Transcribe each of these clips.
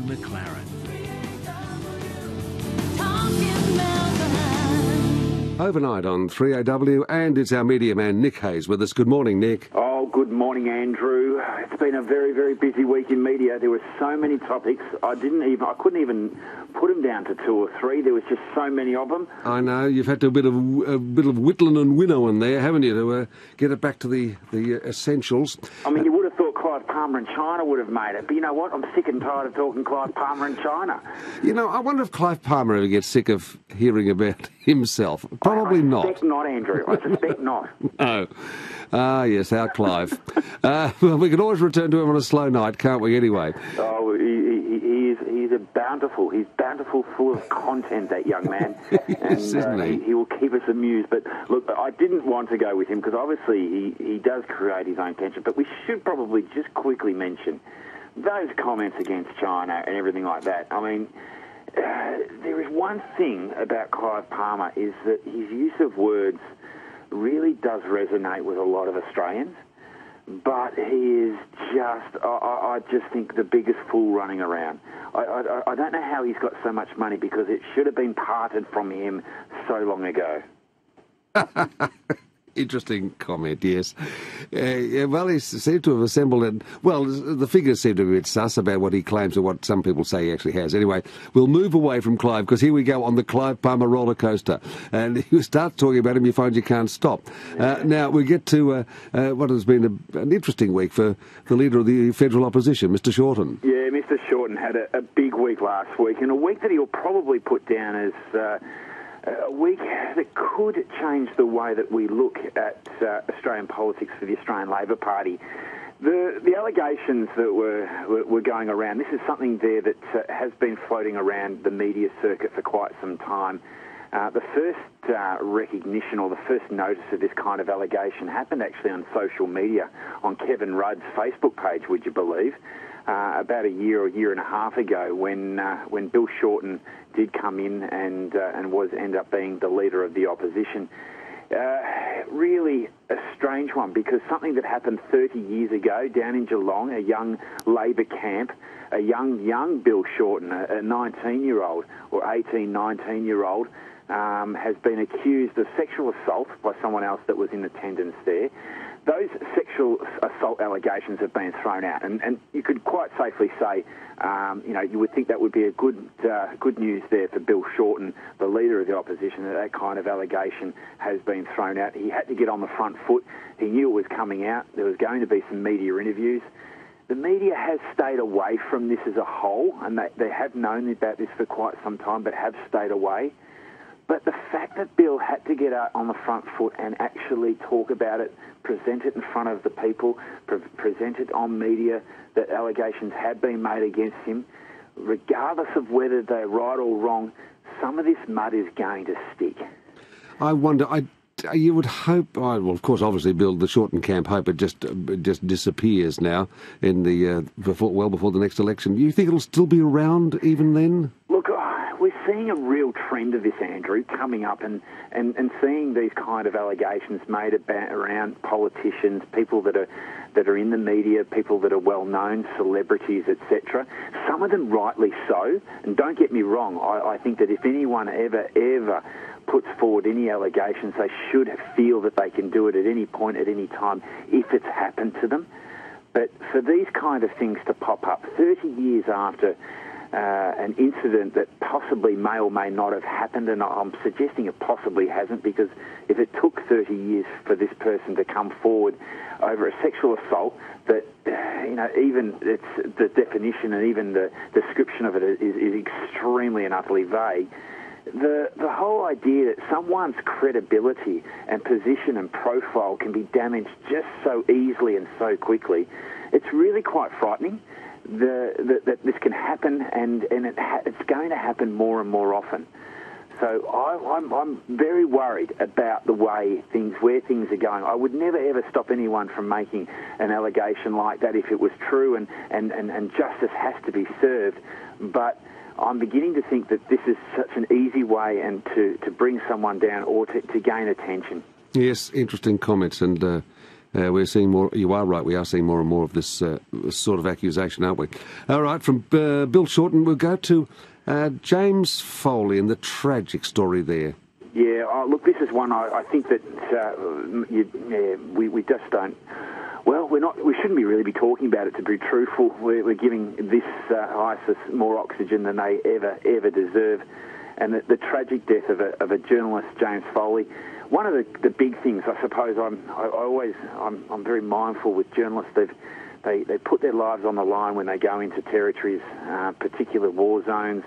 McLaren. Overnight on 3AW, and it's our media man Nick Hayes with us. Good morning, Nick. Oh, good morning, Andrew. It's been a very, very busy week in media. There were so many topics. I couldn't even put them down to two or three. There was just so many of them. I know you've had to do a bit of whittling and winnowing there, haven't you, to get it back to the essentials. I mean, you would have thought Clive Palmer and China would have made it, but you know what? I'm sick and tired of talking Clive Palmer and China. You know, I wonder if Clive Palmer ever gets sick of hearing about himself. Probably not. I suspect not, Andrew. I suspect not. No. Ah, yes, our Clive. Well, we can always return to him on a slow night, can't we, anyway? Oh, he's bountiful full of content, that young man. Yes, and isn't he? He will keep us amused. But look, I didn't want to go with him because obviously he does create his own tension. But we should probably just quickly mention those comments against China and everything like that. I mean, there is one thing about Clive Palmer is that his use of words really does resonate with a lot of Australians, but he is just, I just think, the biggest fool running around. I don't know how he's got so much money because it should have been parted from him so long ago. Interesting comment, yes. Well, he seemed to have assembled it. Well, the figures seem to be a bit sus about what he claims or what some people say he actually has. Anyway, we'll move away from Clive because here we go on the Clive Palmer roller coaster. And you start talking about him, you find you can't stop. Now, we get to what has been an interesting week for the leader of the federal opposition, Mr. Shorten. Yeah, Mr. Shorten had a big week last week, and a week that he'll probably put down as a week that could change the way that we look at Australian politics for the Australian Labor Party. The allegations that were going around, this is something there that has been floating around the media circuit for quite some time. The first recognition or the first notice of this kind of allegation happened actually on social media, on Kevin Rudd's Facebook page, would you believe? About a year and a half ago, when Bill Shorten did come in and end up being the leader of the opposition. Really a strange one, because something that happened 30 years ago down in Geelong, a young Labor camp, a young Bill Shorten, a 19-year-old or 18, 19-year-old, has been accused of sexual assault by someone else that was in attendance there. Those sexual assault allegations have been thrown out, and you could quite safely say, you would think that would be a good news there for Bill Shorten, the leader of the opposition, that kind of allegation has been thrown out. He had to get on the front foot. He knew it was coming out. There was going to be some media interviews. The media has stayed away from this as a whole, and they have known about this for quite some time, but have stayed away. But the fact that Bill had to get out on the front foot and actually talk about it, present it in front of the people, present it on media that allegations had been made against him, regardless of whether they're right or wrong, some of this mud is going to stick. I wonder, you would hope, well, of course, obviously, Bill, the Shorten camp hope it just disappears now in the before the next election. Do you think it'll still be around even then? Look, we're seeing a real trend of this, Andrew, coming up and seeing these kind of allegations made around politicians, people that are in the media, people that are well-known, celebrities, etc. Some of them rightly so. And don't get me wrong, I think that if anyone ever puts forward any allegations, they should feel that they can do it at any point, at any time, if it's happened to them. But for these kind of things to pop up 30 years after an incident that possibly may or may not have happened, and I'm suggesting it possibly hasn't, because if it took 30 years for this person to come forward over a sexual assault, that even it's the definition and even the description of it is extremely and utterly vague. The whole idea that someone's credibility and position and profile can be damaged just so easily and so quickly, it's really quite frightening. That this can happen, and it's going to happen more and more often. So I'm very worried about where things are going. I would never ever stop anyone from making an allegation like that if it was true, and justice has to be served. But I'm beginning to think that this is such an easy way and to bring someone down or to gain attention. Yes, interesting comments, and we're seeing more. You are right. We are seeing more and more of this sort of accusation, aren't we? All right. From Bill Shorten, we'll go to James Foley and the tragic story there. Yeah. Look, this is one I think that we just don't. Well, we shouldn't really be talking about it, to be truthful. We're giving this ISIS more oxygen than they ever deserve. And the tragic death of a journalist, James Foley. One of the big things, I suppose, I'm very mindful with journalists. They put their lives on the line when they go into territories, particular war zones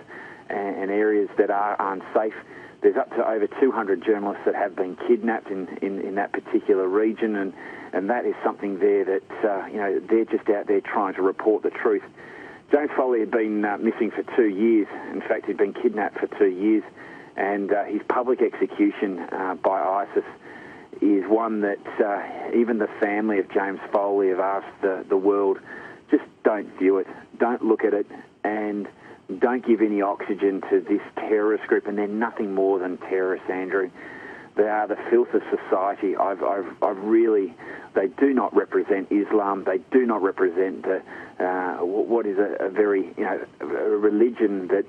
and areas that are unsafe. There's up to over 200 journalists that have been kidnapped in that particular region, and that is something there that they're just out there trying to report the truth. James Foley had been missing for 2 years. In fact, he'd been kidnapped for 2 years, and his public execution by ISIS is one that even the family of James Foley have asked the world, just don't view it, don't look at it, and don't give any oxygen to this terrorist group. And they're nothing more than terrorists, Andrew. They are the filth of society. They do not represent Islam. They do not represent what is a very, a religion that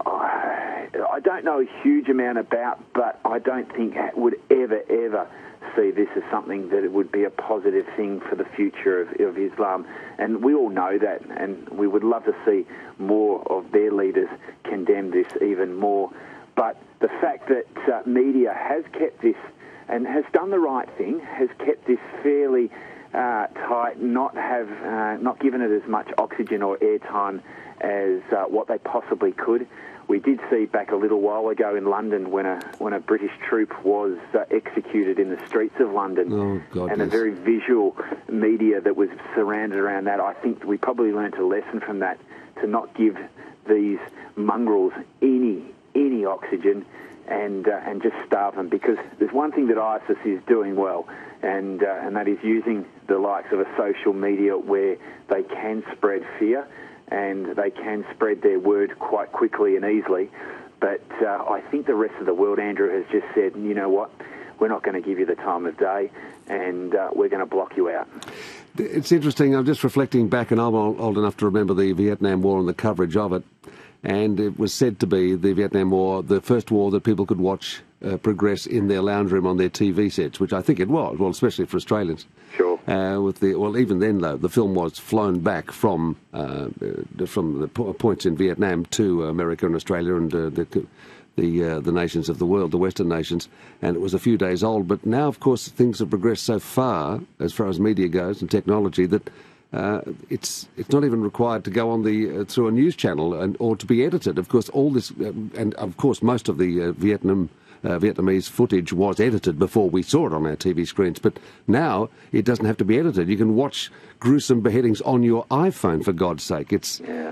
I don't know a huge amount about, but I don't think would ever see this as something that it would be a positive thing for the future of Islam. And we all know that, and we would love to see more of their leaders condemn this even more. But the fact that media has kept this and has done the right thing, has kept this fairly tight, not given it as much oxygen or airtime as what they possibly could. We did see back a little while ago in London when a British troop was executed in the streets of London, a very visual media that was surrounded around that. I think we probably learnt a lesson from that, to not give these mongrels any oxygen and just starve them, because there's one thing that ISIS is doing well, and that is using the likes of a social media where they can spread fear and they can spread their word quite quickly and easily. But I think the rest of the world, Andrew, has just said, you know what, we're not going to give you the time of day, and we're going to block you out. It's interesting. I'm just reflecting back, and I'm old enough to remember the Vietnam War and the coverage of it. And it was said to be, the Vietnam War, the first war that people could watch progress in their lounge room on their TV sets, which I think it was, well, especially for Australians. Sure. Even then, though, the film was flown back from the points in Vietnam to America and Australia and the nations of the world, the Western nations, and it was a few days old. But now, of course, things have progressed so far as media goes and technology, that it's not even required to go on through a news channel or to be edited. Of course, all this, and of course, most of the Vietnamese footage was edited before we saw it on our TV screens. But now it doesn't have to be edited. You can watch gruesome beheadings on your iPhone, for God's sake.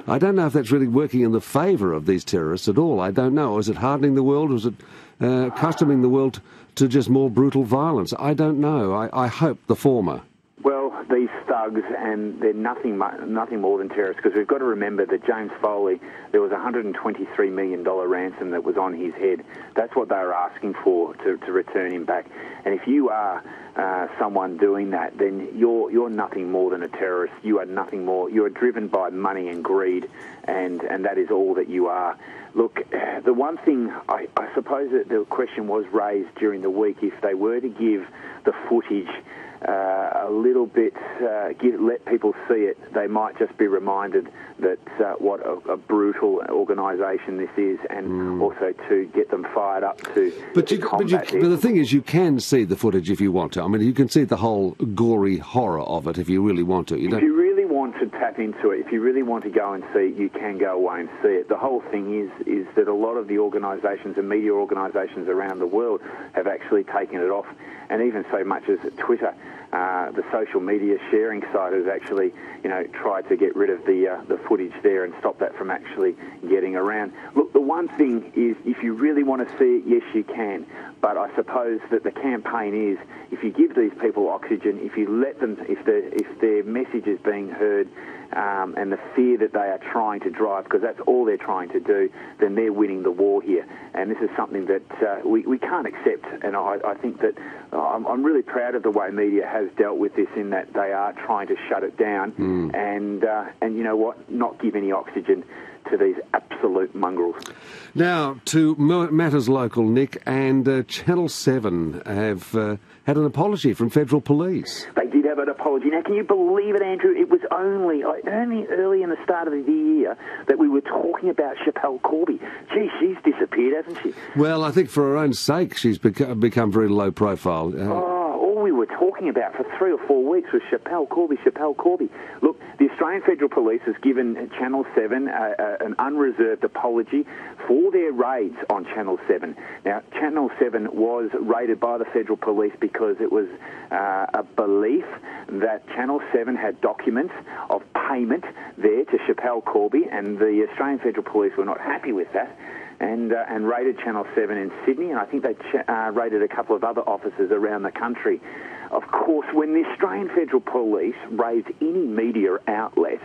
I don't know if that's really working in the favour of these terrorists at all. I don't know. Is it hardening the world? Or is it accustoming the world to just more brutal violence? I don't know. I hope the former. Well, these thugs, and they're nothing more than terrorists, because we've got to remember that James Foley, there was a $123 million ransom that was on his head. That's what they were asking for to return him back. And if you are someone doing that, then you're nothing more than a terrorist. You are nothing more. You are driven by money and greed, and that is all that you are. Look, the one thing, I suppose that the question was raised during the week, if they were to give the footage a little bit, let people see it, they might just be reminded that what a brutal organisation this is, and also to get them fired up to combat this. But the thing is, you can see the footage if you want to. I mean, you can see the whole gory horror of it if you really want to. If you really want to tap into it, if you really want to go and see it, you can go away and see it. The whole thing is that a lot of the organisations and media organisations around the world have actually taken it off, and even so much as Twitter, the social media sharing site, has actually, tried to get rid of the footage there and stop that from actually getting around. Look, the one thing is, if you really want to see it, yes, you can. But I suppose that the campaign is, if you give these people oxygen, if you let them, if their message is being heard, and the fear that they are trying to drive, because that's all they're trying to do, then they're winning the war here. And this is something that we can't accept. And I think that I'm really proud of the way media has dealt with this, in that they are trying to shut it down and you know what, not give any oxygen to these absolute mongrels. Now, to matters local, Nick, and Channel 7 have had an apology from federal police. They did have an apology. Now, can you believe it, Andrew? It was only early in the start of the year that we were talking about Schapelle Corby. Gee, she's disappeared, hasn't she? Well, I think for her own sake, she's become very low profile. All we were talking about for 3 or 4 weeks was Schapelle Corby, Schapelle Corby. Look, the Australian Federal Police has given Channel 7 an unreserved apology for their raids on Channel 7. Now, Channel 7 was raided by the Federal Police because it was a belief that Channel 7 had documents of payment there to Schapelle Corby, and the Australian Federal Police were not happy with that, and raided Channel 7 in Sydney, and I think they raided a couple of other offices around the country. Of course, when the Australian Federal Police raids any media outlet,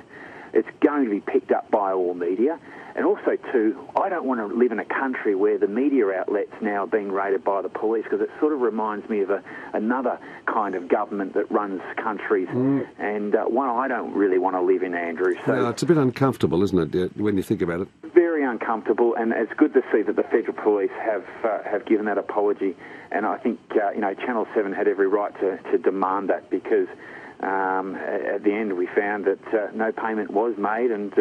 it's going to be picked up by all media. And also, too, I don't want to live in a country where the media outlets now are being raided by the police, because it sort of reminds me of another kind of government that runs countries, and one I don't really want to live in, Andrew. So no, it's a bit uncomfortable, isn't it, when you think about it? Very uncomfortable, and it's good to see that the Federal Police have given that apology. And I think Channel 7 had every right to demand that, because at the end we found that no payment was made, and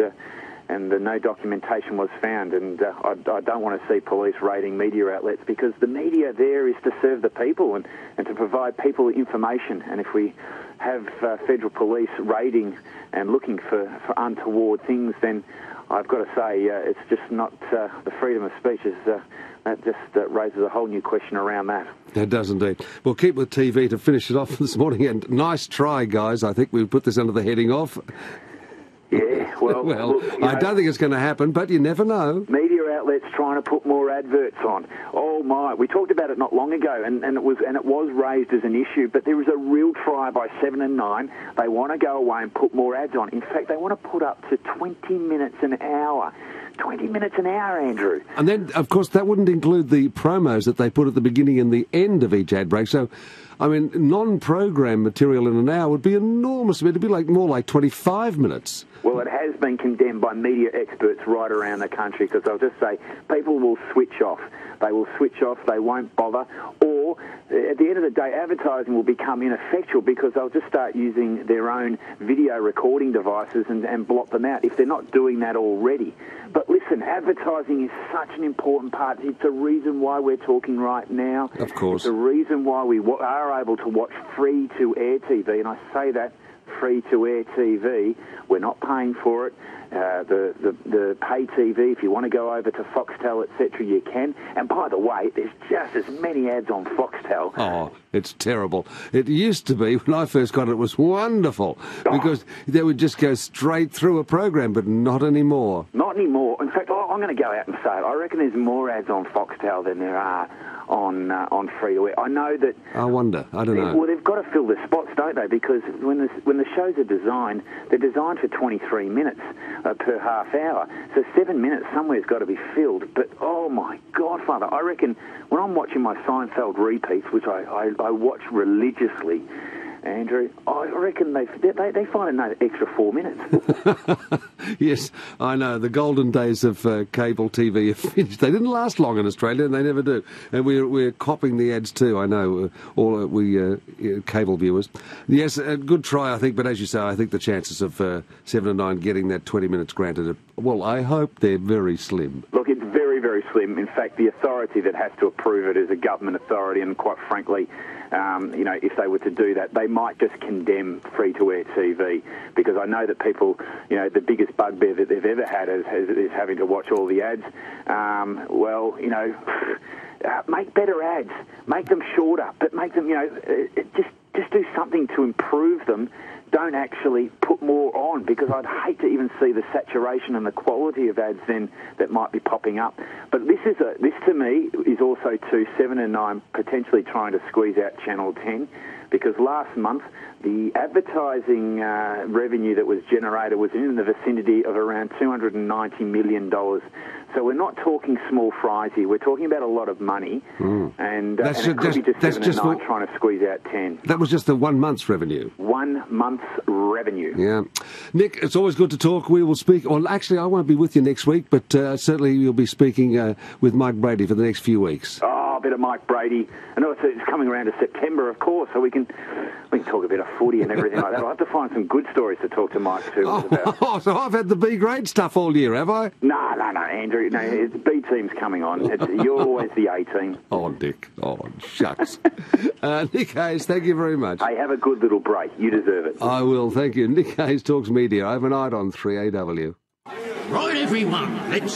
no documentation was found. And I don't want to see police raiding media outlets, because the media there is to serve the people and to provide people information. And if we have federal police raiding and looking for untoward things, then I've got to say it's just not the freedom of speech. That just raises a whole new question around that. It does indeed. We'll keep with TV to finish it off this morning. And nice try, guys. I think we've put this under the heading of... Yeah, well, look, I don't think it's going to happen, but you never know. Media outlets trying to put more adverts on. Oh my! We talked about it not long ago, and it was raised as an issue. But there is a real try by 7 and 9. They want to go away and put more ads on. In fact, they want to put up to 20 minutes an hour. 20 minutes an hour, Andrew. And then, of course, that wouldn't include the promos that they put at the beginning and the end of each ad break. So, I mean, non-program material in an hour would be enormous. It'd be more like 25 minutes. Well, it has been condemned by media experts right around the country, because I'll just say people will switch off. They will switch off, they won't bother, or at the end of the day, advertising will become ineffectual, because they'll just start using their own video recording devices and blot them out if they're not doing that already. But listen, advertising is such an important part. It's a reason why we're talking right now. Of course. It's a reason why we are able to watch free-to-air TV, and I say that, free-to-air TV. We're not paying for it. The pay TV, if you want to go over to Foxtel, etc., you can. And by the way, there's just as many ads on Foxtel. Oh, it's terrible. It used to be, when I first got it, it was wonderful, because they would just go straight through a program, but not anymore. Not anymore. In fact, I'm going to go out and say it. I reckon there's more ads on Foxtel than there are on free-to-air. I know that... I wonder. I don't know. Well, they've got to fill the spots, don't they? Because when the shows are designed, they're designed for 23 minutes per half hour. So 7 minutes somewhere's got to be filled. But, oh, my God, Father, I reckon when I'm watching my Seinfeld repeats, which I watch religiously, Andrew, I reckon they find another extra 4 minutes. Yes, I know. The golden days of cable TV are finished. They didn't last long in Australia, and they never do. And we're copying the ads too, I know, all we cable viewers. Yes, a good try, I think, but as you say, I think the chances of 7 and 9 getting that 20 minutes granted, well, I hope they're very slim. Look, it's very, very slim. In fact, the authority that has to approve it is a government authority, and quite frankly, if they were to do that, they might just condemn free-to-air TV, because I know that people, the biggest bugbear that they've ever had is having to watch all the ads. Make better ads, make them shorter, but make them, just do something to improve them. Don't actually put more on, because I'd hate to even see the saturation and the quality of ads then that might be popping up. But this to me is also 7 and 9 potentially trying to squeeze out Channel 10 because last month the advertising revenue that was generated was in the vicinity of around $290 million. So we're not talking small fries here. We're talking about a lot of money, and it could be just 7 and 9 trying to squeeze out 10. That was just the 1 month's revenue. 1 month's revenue. Yeah. Nick, it's always good to talk. We will speak. Well, actually, I won't be with you next week, but certainly you'll be speaking with Mike Brady for the next few weeks. Oh, a bit of Mike Brady. I know it's coming around to September, of course, so we can talk a bit of footy and everything like that. I'll have to find some good stories to talk to Mike too about. So I've had the B-grade stuff all year, have I? No, Andrew. No, B team's coming on. You're always the A team. Oh, Nick. Oh, shucks. Nick Hayes, thank you very much. Hey, have a good little break. You deserve it. I will, thank you. Nick Hayes Talks Media overnight on 3AW. Right, everyone, let's